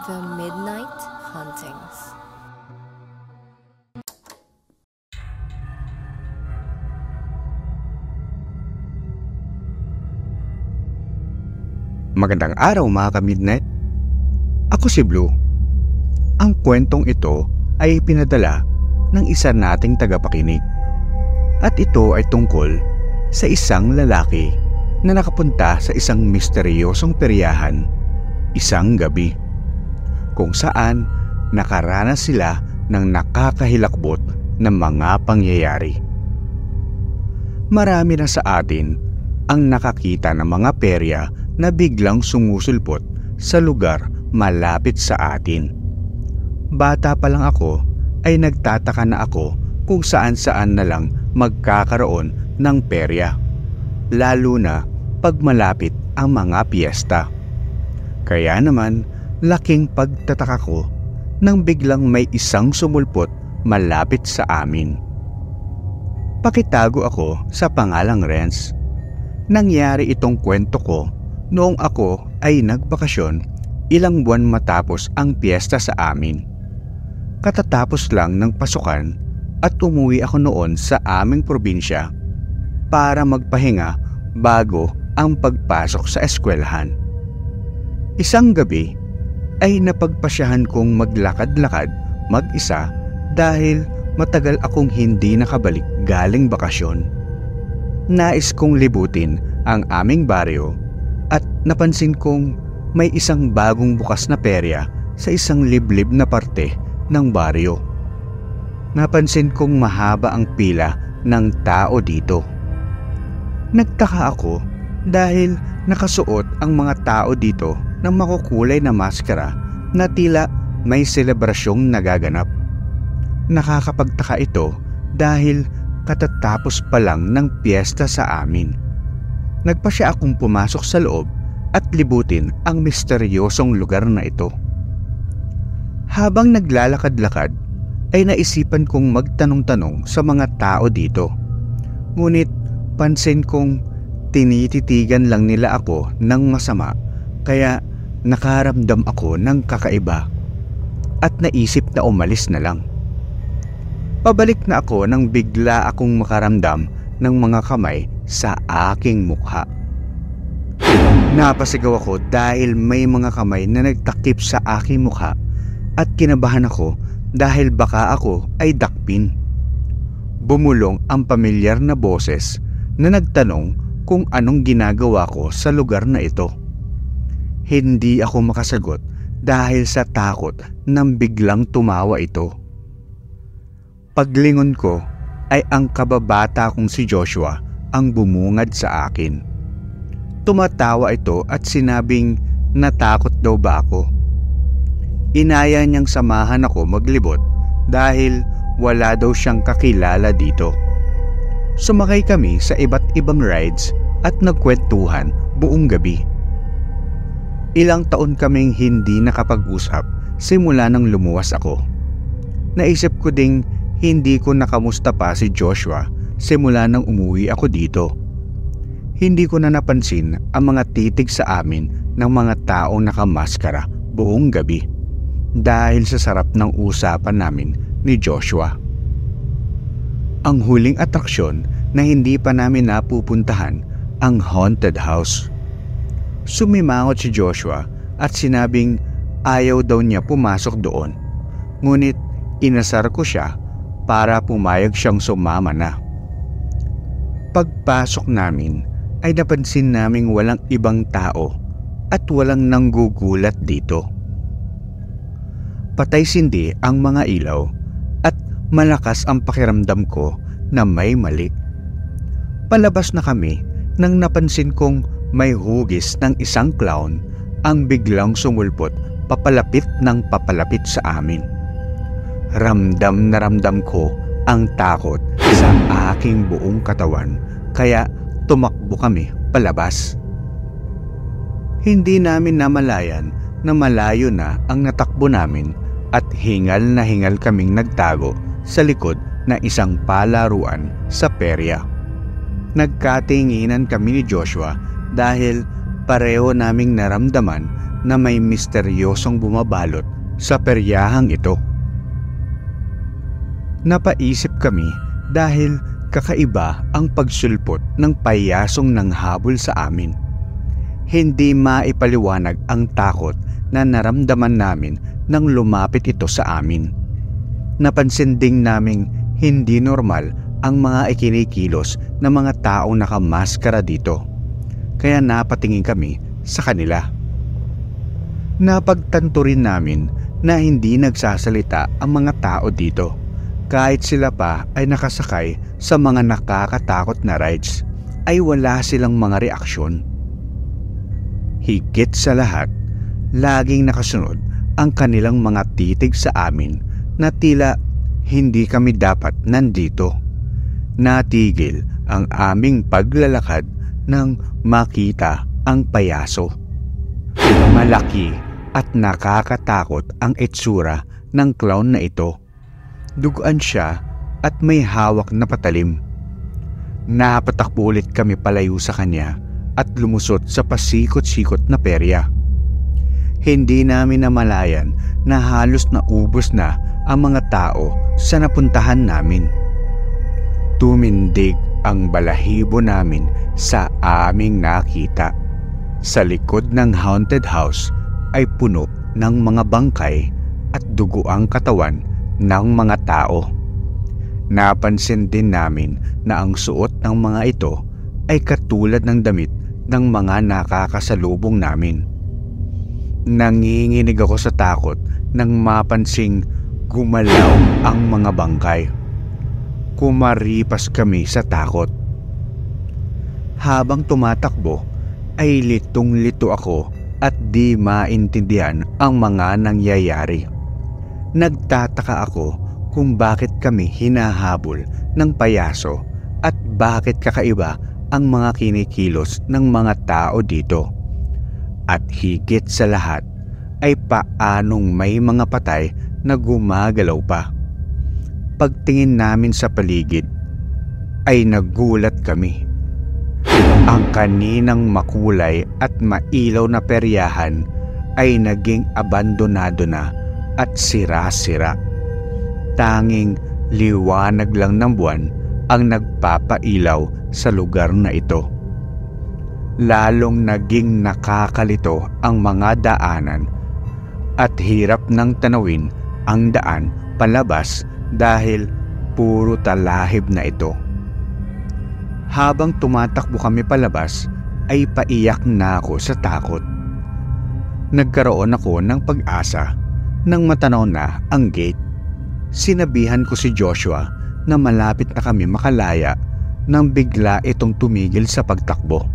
The Midnight Hauntings. Magandang araw mga ka-Midnight. Ako si Blue. Ang kwentong ito ay pinadala ng isa nating tagapakinig. At ito ay tungkol sa isang lalaki na nakapunta sa isang misteryosong peryahan isang gabi, kung saan nakaranas sila ng nakakahilakbot na mga pangyayari. Marami na sa atin ang nakakita ng mga perya na biglang sumusulpot sa lugar malapit sa atin. Bata pa lang ako ay nagtataka na ako kung saan-saan na lang magkakaroon ng perya, lalo na pag malapit ang mga piyesta. Kaya naman, laking pagtataka ko nang biglang may isang sumulpot malapit sa amin. Pakitago ako sa pangalang Renz. Nangyari itong kwento ko noong ako ay nagbakasyon ilang buwan matapos ang piyesta sa amin. Katatapos lang ng pasukan at umuwi ako noon sa aming probinsya para magpahinga bago ang pagpasok sa eskwelahan. Isang gabi ay napagpasyahan kong maglakad-lakad mag-isa dahil matagal akong hindi nakabalik galing bakasyon. Nais kong libutin ang aming baryo at napansin kong may isang bagong bukas na perya sa isang liblib na parte ng baryo. Napansin kong mahaba ang pila ng tao dito. Nagtaka ako dahil nakasuot ang mga tao dito ng makukulay na maskara na tila may selebrasyong nagaganap. Nakakapagtaka ito dahil katatapos pa lang ng piyesta sa amin. Nagpasya akong pumasok sa loob at libutin ang misteryosong lugar na ito. Habang naglalakad-lakad ay naisipan kong magtanong-tanong sa mga tao dito. Ngunit pansin kong tinititigan lang nila ako ng masama, kaya nakaramdam ako ng kakaiba at naisip na umalis na lang. Pabalik na ako nang bigla akong makaramdam ng mga kamay sa aking mukha. Napasigaw ako dahil may mga kamay na nagtakip sa aking mukha at kinabahan ako dahil baka ako ay dakpin. Bumulong ang pamilyar na boses na nagtanong kung anong ginagawa ko sa lugar na ito. Hindi ako makasagot dahil sa takot nang biglang tumawa ito. Paglingon ko ay ang kababata kong si Joshua ang bumungad sa akin. Tumatawa ito at sinabing natakot daw ba ako. Inaya niyang samahan ako maglibot dahil wala daw siyang kakilala dito. Sumakay kami sa iba't ibang rides at nagkwentuhan buong gabi. Ilang taon kaming hindi nakapag-usap simula nang lumuwas ako. Naisip ko ding hindi ko nakamusta pa si Joshua simula nang umuwi ako dito. Hindi ko na napansin ang mga titig sa amin ng mga taong nakamaskara buong gabi dahil sa sarap ng usapan namin ni Joshua. Ang huling atraksyon na hindi pa namin napupuntahan ang haunted house. Sumimangot si Joshua at sinabing ayaw daw niya pumasok doon. Ngunit inasar ko siya para pumayag siyang sumama na. Pagpasok namin ay napansin naming walang ibang tao at walang nanggugulat dito. Patay sindi ang mga ilaw at malakas ang pakiramdam ko na may mali. Palabas na kami nang napansin kong may hugis ng isang clown ang biglang sumulpot papalapit ng papalapit sa amin. Ramdam na ramdam ko ang takot sa aking buong katawan kaya tumakbo kami palabas. Hindi namin namalayan na malayo na ang natakbo namin at hingal na hingal kaming nagtago sa likod na isang palaruan sa perya. Nagkatinginan kami ni Joshua dahil pareho naming naramdaman na may misteryosong bumabalot sa peryahang ito. Napaisip kami dahil kakaiba ang pagsulpot ng payasong nanghabol sa amin. Hindi maipaliwanag ang takot na naramdaman namin nang lumapit ito sa amin. Napansin ding naming hindi normal ang mga ikinikilos ng mga taong nakamaskara dito. Kaya napatingin kami sa kanila. Napagtanto rin namin na hindi nagsasalita ang mga tao dito, kahit sila pa ay nakasakay sa mga nakakatakot na rides, ay wala silang mga reaksyon. Higit sa lahat, laging nakasunod ang kanilang mga titig sa amin na tila hindi kami dapat nandito. Natigil ang aming paglalakad nang makita ang payaso. Malaki at nakakatakot ang itsura ng clown na ito. Duguan siya at may hawak na patalim. Napatakbo ulit kami palayo sa kanya at lumusot sa pasikot-sikot na perya. Hindi namin namalayan na halos naubos na ang mga tao sa napuntahan namin. Tumindig ang balahibo namin sa aming nakita. Sa likod ng haunted house ay puno ng mga bangkay at dugo ang katawan ng mga tao. Napansin din namin na ang suot ng mga ito ay katulad ng damit ng mga nakakasalubong namin. Nanginginig ako sa takot nang mapansing gumalaw ang mga bangkay. Kumaripas kami sa takot. Habang tumatakbo ay litong-lito ako at di maintindihan ang mga nangyayari. Nagtataka ako kung bakit kami hinahabol ng payaso at bakit kakaiba ang mga kinikilos ng mga tao dito. At higit sa lahat ay paanong may mga patay na gumagalaw pa. Pagtingin namin sa paligid ay nagulat kami. Ang kaninang makulay at mailaw na peryahan ay naging abandonado na at sira-sira. Tanging liwanag lang ng buwan ang nagpapailaw sa lugar na ito. Lalong naging nakakalito ang mga daanan at hirap nang tanawin ang daan palabas dahil puro talahib na ito. Habang tumatakbo kami palabas ay paiyak na ako sa takot. Nagkaroon ako ng pag-asa nang matanaw na ang gate. Sinabihan ko si Joshua na malapit na kami makalaya nang bigla itong tumigil sa pagtakbo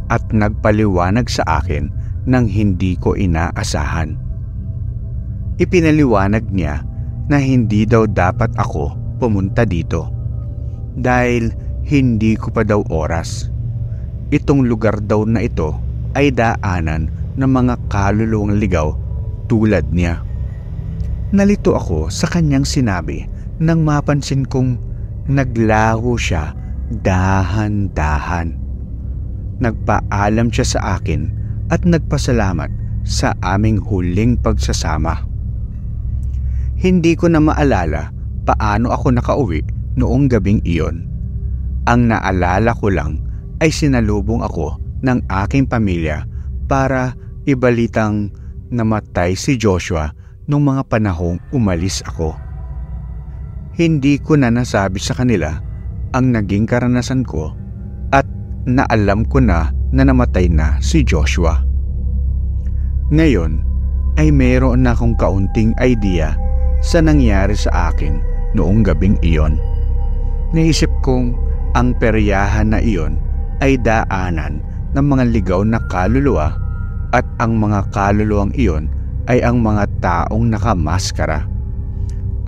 at nagpaliwanag sa akin nang hindi ko inaasahan. Ipinaliwanag niya na hindi daw dapat ako pumunta dito dahil hindi ko pa daw oras. Itong lugar daw na ito ay daanan ng mga kaluluwang ligaw tulad niya. Nalito ako sa kanyang sinabi nang mapansin kong naglaho siya dahan-dahan. Nagpaalam siya sa akin at nagpasalamat sa aming huling pagsasama. Hindi ko na maalala paano ako nakauwi noong gabing iyon. Ang naalala ko lang ay sinalubong ako ng aking pamilya para ibalitang namatay si Joshua nung mga panahong umalis ako. Hindi ko na nasabi sa kanila ang naging karanasan ko at naalam ko na namatay na si Joshua. Ngayon ay mayroon na akong kaunting idea sa nangyari sa akin noong gabing iyon. Naisip kong ang peryahan na iyon ay daanan ng mga ligaw na kaluluwa at ang mga kaluluwang iyon ay ang mga taong nakamaskara.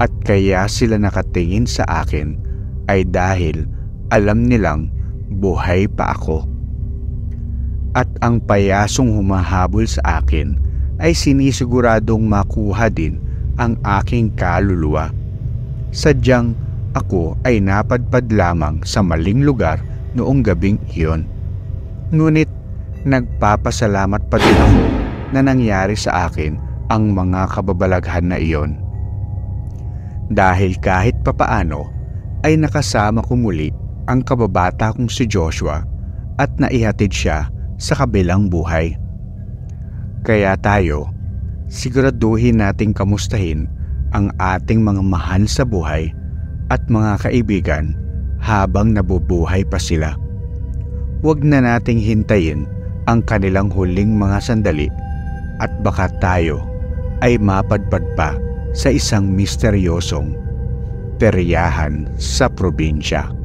At kaya sila nakatingin sa akin ay dahil alam nilang buhay pa ako. At ang payasong humahabol sa akin ay sinisiguradong makuha din ang aking kaluluwa. Sadyang ako ay napadpad lamang sa maling lugar noong gabing iyon. Ngunit nagpapasalamat pa din ako na nangyari sa akin ang mga kababalaghan na iyon. Dahil kahit papaano ay nakasama ko muli ang kababata kong si Joshua at naihatid siya sa kabilang buhay. Kaya tayo, siguraduhin nating kamustahin ang ating mga mahal sa buhay at mga kaibigan habang nabubuhay pa sila. Huwag na nating hintayin ang kanilang huling mga sandali at baka tayo ay mapadpad pa sa isang misteryosong peryahan sa probinsya.